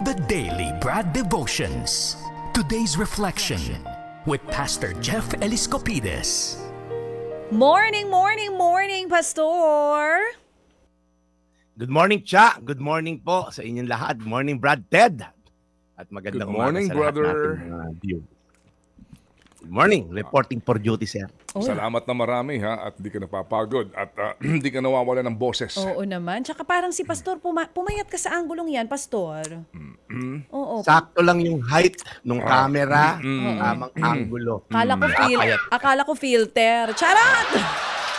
The Daily Brad Devotions. Today's reflection with Pastor Jeff Eliscopides. Morning, morning, morning, Pastor! Good morning, Cha. Good morning po sa inyong lahat. Good morning, Brad Ted. At magandang Good morning, umaga sa brother. lahat natin mga view. Good morning. Reporting for duty, sir. Salamat na marami ha at di ka napapagod at hindi ka nawawala ng boses. Oo naman. Tsaka parang si Pastor, pumayat ka sa anggulong yan, Pastor. Oo. Sakto lang yung height ng camera, tamang angulo. Akala ko filter. Charot!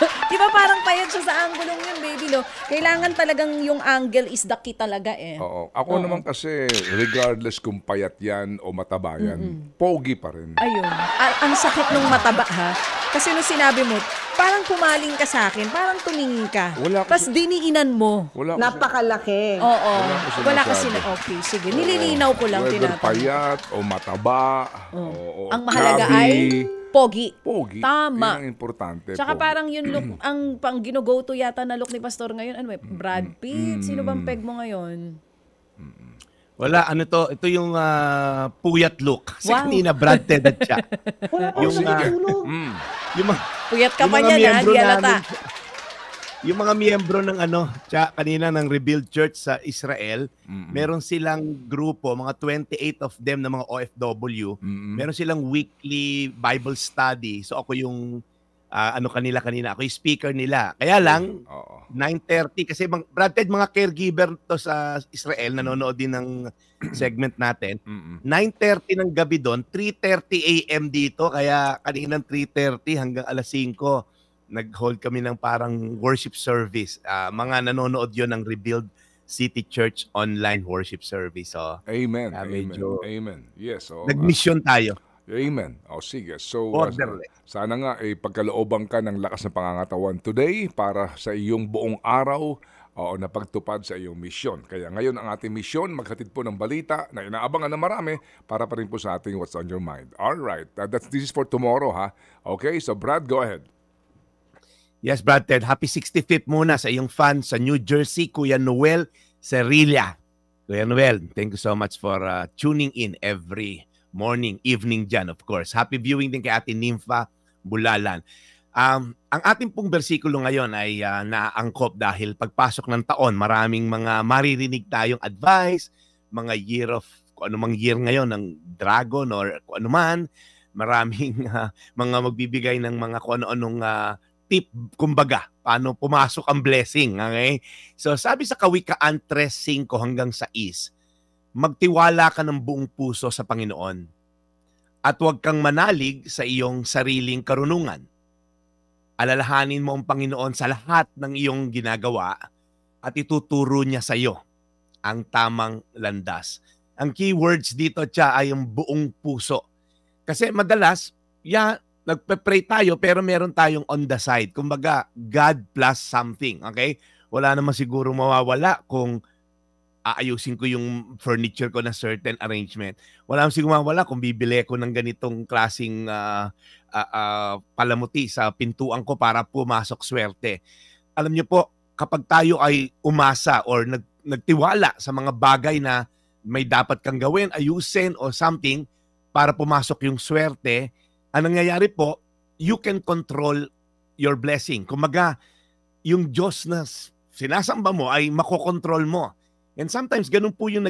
Di ba parang payat siya sa anggulong yun, baby, no? Kailangan talagang yung angle is the key talaga eh. Oo. Ako naman kasi regardless kung payat yan o mataba yan, pogi pa rin. Ayun. Ang sakit nung mataba, ha? Kasi nung sinabi mo, parang pumaling ka sa akin, parang tumingin ka. Tapos diniinan mo. Napakalaki. Oo. Wala kasi sinasabi. na, okay, sige. Nililinaw ko lang, Whether tinatanong. payat o mataba o Ang mahalaga chubby, ay pogi. pogi. Tama. Yan ang importante. Tsaka pogi. parang yung look, ang pang gino-go to yata na look ni Pastor ngayon, ano Brad Pitt? Sino bang peg mo ngayon? Wala, ano to? Ito yung puyat look. Kasi Wow. kanina, Brad Ted at Cha. yung, yung mga, Puyat ka yung pa mga niyan, ha? miyembro Di halata. yung mga miyembro ng Cha, kanina ng Rebuild Church sa Israel, meron silang grupo, mga 28 of them na mga OFW. Meron silang weekly Bible study. So ako yung kanina, ako yung speaker nila. Kaya lang, 9:30, kasi Brad Ted, mga caregiver to sa Israel, nanonood din ng segment natin. 9:30 ng gabi doon, 3:30 a.m. dito, kaya kaninang 3:30 hanggang alas 5, nag-hold kami ng parang worship service. Mga nanonood yon ng Rebuild City Church online worship service. So, Amen. medyo Amen. Yes. nag-mission tayo. Amen. O sige. So, Orderly. sana nga pagkalooban ka ng lakas ng pangangatawan today para sa iyong buong araw na pagtupad sa iyong misyon. Kaya ngayon ang ating misyon, maghatid po ng balita na inaabangan ng marami para pa rin po sa ating What's on Your Mind. Alright. This is for tomorrow, ha? Okay, so Brad, go ahead. Yes, Brad Ted. Happy 65th muna sa iyong fan sa New Jersey, Kuya Noel Cerilla. Kuya Noel, thank you so much for tuning in every morning, evening dyan, of course. Happy viewing din kay Ate Nympha Bulalan. Ang ating pong bersikulo ngayon ay naaangkop dahil pagpasok ng taon, maraming mga maririnig tayong advice, mga year of, kung anumang year ngayon ng dragon or kung anuman, maraming mga magbibigay ng mga kung ano-anong tip, kumbaga, paano pumasok ang blessing. Okay? So sabi sa Kawikaan 3:5 hanggang 6, magtiwala ka ng buong puso sa Panginoon at huwag kang manalig sa iyong sariling karunungan. Alalahanin mo ang Panginoon sa lahat ng iyong ginagawa at ituturo niya sa iyo ang tamang landas. Ang keywords dito, Cha, ay yung buong puso. Kasi madalas, nagpe-pray tayo pero meron tayong on the side. Kumbaga, God plus something. Okay? Wala naman siguro mawawala kung aayusin ko yung furniture ko na certain arrangement. Wala naman siguro mawawala kung bibili ko ng ganitong klaseng palamuti sa pintuan ko para pumasok swerte. Alam niyo po, kapag tayo ay umasa or nagtiwala sa mga bagay na may dapat kang gawin, ayusin o something para pumasok yung swerte, ang nangyayari po, you can control your blessing. Kumaga, yung Diyos na sinasamba mo ay makokontrol mo. And sometimes, ganun po yung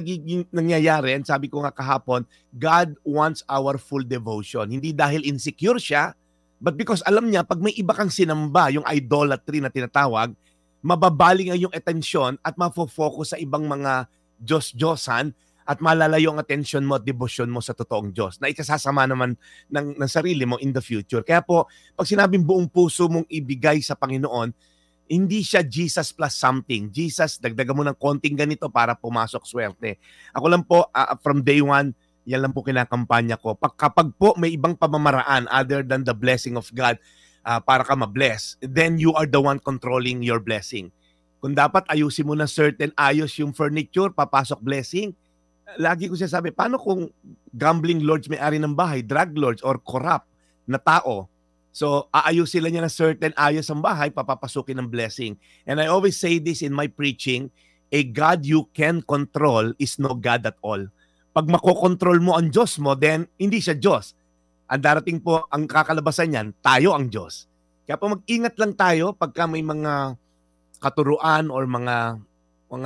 nangyayari. And sabi ko nga kahapon, God wants our full devotion. Hindi dahil insecure siya, but because alam niya, pag may iba kang sinamba, yung idolatry na tinatawag, mababaling ang iyong atensyon at mafo-focus sa ibang mga Diyos-Diyosan at malalayo ang atensyon mo at devotion mo sa totoong Diyos na ikasasama naman ng sarili mo in the future. Kaya po, pag sinabing buong puso mong ibigay sa Panginoon, hindi siya Jesus plus something. Jesus, dagdagan mo ng konting ganito para pumasok swerte. Ako lang po, from day one, yan lang po kinakampanya ko. Kapag po may ibang pamamaraan other than the blessing of God para ka ma-bless, then you are the one controlling your blessing. Kung dapat ayusin mo na certain ayos yung furniture, papasok blessing, lagi ko siya sabi, paano kung gambling lords may-ari ng bahay, drug lords, or corrupt na tao? So, aayusin niya na certain ayos ang bahay, papapasukin ng blessing. And I always say this in my preaching, a God you can control is no God at all. Pag makokontrol mo ang Diyos mo, then hindi siya Diyos. Ang darating po, ang kakalabasan niyan, tayo ang Diyos. Kaya po mag-ingat lang tayo pagka may mga katuruan or mga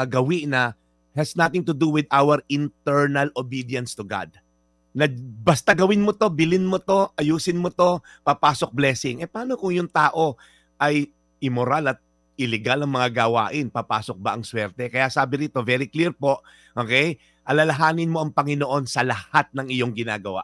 gawi na has nothing to do with our internal obedience to God. Na basta gawin mo to, bilin mo to, ayusin mo to, papasok blessing. Paano kung yung tao ay immoral at illegal ang mga gawain? Papasok ba ang swerte? Kaya sabi rito, very clear po, okay? Alalahanin mo ang Panginoon sa lahat ng iyong ginagawa.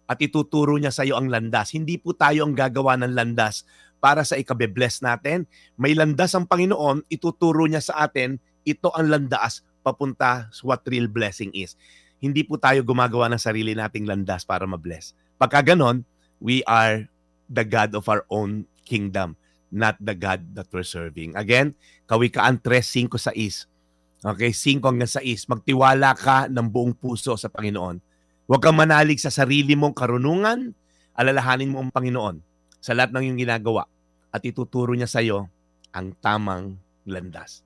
At ituturo niya sa iyo ang landas. Hindi po tayo ang gagawa ng landas para sa ikabe-bless natin. May landas ang Panginoon, ituturo niya sa atin, ito ang landas papunta sa what real blessing is. Hindi po tayo gumagawa ng sarili nating landas para ma-bless. Pagka ganon, we are the God of our own kingdom, not the God that we're serving. Again, Kawikaan 3:5-6. Okay, 5 hanggang 6. Magtiwala ka ng buong puso sa Panginoon. Huwag kang manalig sa sarili mong karunungan, alalahanin mo ang Panginoon sa lahat ng iyong ginagawa at ituturo niya sa iyo ang tamang landas.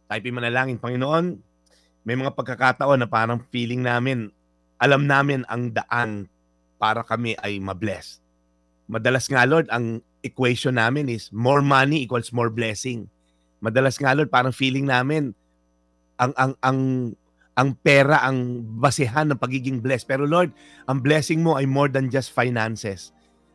Tayo manalangin, Panginoon, may mga pagkakataon na parang feeling namin, alam namin ang daan para kami ay mabless. Madalas nga, Lord, ang equation namin is more money equals more blessing. Madalas nga, Lord, parang feeling namin ang pera ang basehan ng pagiging blessed. Pero Lord, ang blessing mo ay more than just finances.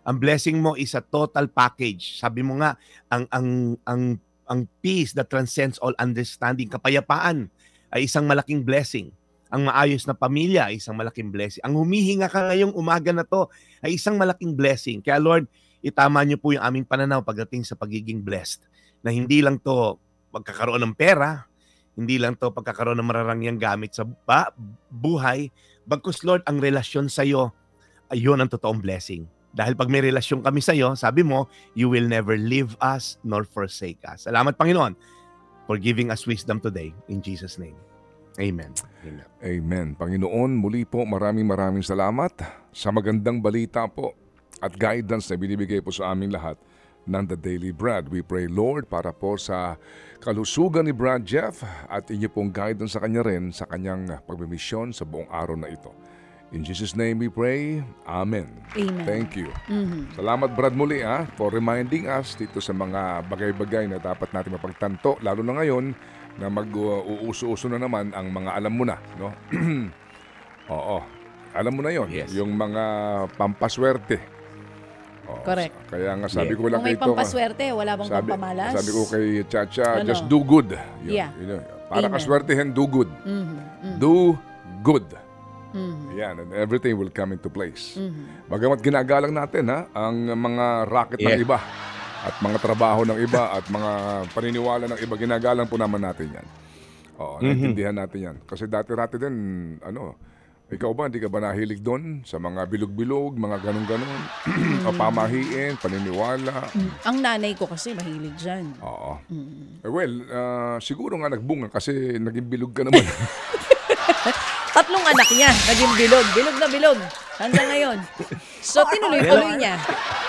Ang blessing mo is a total package. Sabi mo nga, ang peace that transcends all understanding, kapayapaan ay isang malaking blessing. Ang maayos na pamilya ay isang malaking blessing. Ang humihinga ka ngayong umaga na to ay isang malaking blessing. Kaya Lord, itama niyo po yung aming pananaw pagdating sa pagiging blessed. Na hindi lang to magkakaroon ng pera, hindi lang to pagkakaroon ng mararangyang gamit sa buhay, bagkus Lord, ang relasyon sa iyo, ayun ang totoong blessing. Dahil pag may relasyon kami sa iyo, sabi mo, you will never leave us nor forsake us. Salamat, Panginoon, for giving us wisdom today. In Jesus' name. Amen. Amen. Amen. Panginoon, muli po maraming salamat sa magandang balita po at guidance na binibigay po sa aming lahat ng The Daily Bread. We pray, Lord, para po sa kalusugan ni Brad Jeff at inyo pong guidance sa kanya rin sa kanyang pagmimisyon sa buong araw na ito. In Jesus' name we pray. Amen. Amen. Thank you. Salamat, Brad, muli for reminding us dito sa mga bagay-bagay na dapat natin mapagtanto, lalo na ngayon na mag-uuso-uso na naman ang mga alam mo na, no? Oo. Alam mo na yon, Yes. yung mga pampaswerte. Correct. Kaya nga sabi ko lang Kung may kay Ito, pampaswerte, wala bang pampamalas? sabi ko kay Chacha, Ano? just do good. Yun, Yeah. yun. Para Amen. kaswertehin, do good. Do good. Yan, and everything will come into place. Bagamat ginagalang natin ang mga racket ng iba at mga trabaho ng iba at mga paniniwala ng iba, ginagalang po naman natin yan. Naintindihan natin yan. Kasi dati-rati din, ikaw ba, hindi ka ba nahilig doon sa mga bilog-bilog, mga ganun-ganun, o pamahiin, paniniwala? Ang nanay ko kasi mahilig dyan. Oo. Siguro nga nagbunga kasi naging bilog ka naman. 3 anak niya, naging bilog. Bilog na bilog. Hanggang ngayon. So, tinuloy-tuloy niya.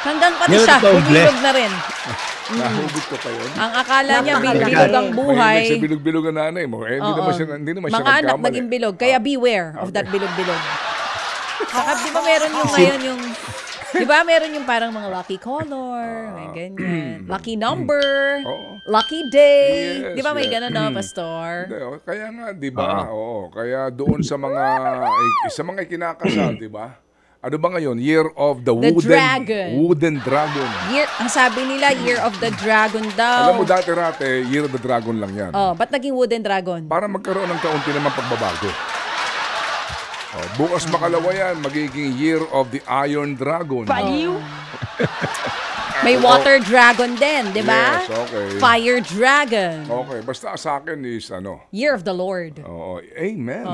Hanggang pati siya, bilog na rin. Nahugot ko pa yun. Ang akala niya, bilog ang buhay. Sa bilog-bilog ang nanay mo. Hindi naman siya Mga anak naging bilog. Kaya beware of that bilog-bilog. Saka, di ba meron yung ngayon yung... Di ba meron yung parang mga lucky color, may ganyan. Lucky number, lucky day. Yes, Di ba may yes. ganun, no, Pastor? Kaya nga, di ba? Oo. Kaya doon sa mga kinakasal, di ba? Ano ba ngayon? Year of the Dragon. Wooden Dragon. Ang sabi nila, Year of the Dragon daw. Alam mo, dati-rate, Year of the Dragon lang yan. Ba't naging Wooden Dragon? Para magkaroon ng kaunti naman pagbabago. Bukas makalawa yan, magiging Year of the Iron Dragon. May Water Dragon din, di ba? Yes, okay. Fire Dragon. Okay, basta sa akin is Year of the Lord. Oo, amen.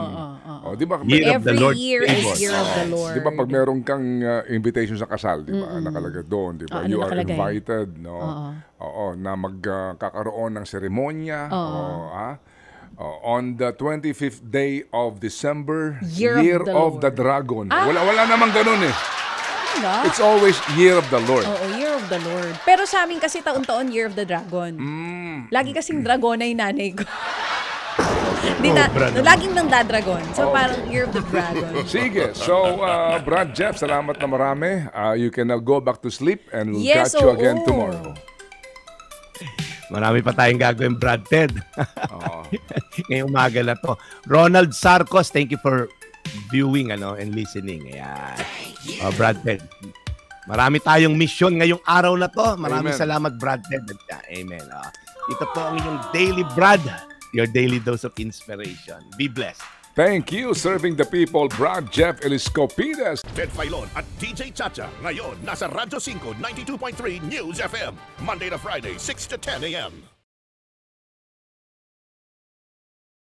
Di ba? Year of the Every Lord year is Year of the Lord. Di ba pag meron kang invitation sa kasal, di ba? Nakalagay doon, di ba? Ano You are nakalagay? invited, no? Oo, na magkakaroon ng seremonya. On the 25th day of December, Year of of the the Dragon. Wala namang ganun eh. Diba? It's always Year of the Lord. Oo, Year of the Lord. Pero sa amin kasi taon-taon Year of the Dragon. Lagi kasing dragon ay nanay ko. Di na, Sobra naman. laging nang dadragon. So parang Year of the Dragon. Sige. So, Brad Jeff, salamat na marami. You can now go back to sleep and we'll Yes, catch you again oo. tomorrow. Marami pa tayong gagawin, Brad Ted. Oo. Ngayong umaga na to. Ronald Sarcos, thank you for viewing and listening. Ayan. Brad Ted. Marami tayong mission ngayong araw na to. Maraming Amen. salamat, Brad Ted. Amen. Ito po ang inyong Daily Brad, your daily dose of inspiration. Be blessed. Thank you, serving the people, Brad Jeff Eliscopides. Ted Filon at DJ Chacha. Ngayon, nasa Radyo 5, 92.3 News FM. Monday to Friday, 6 to 10 a.m.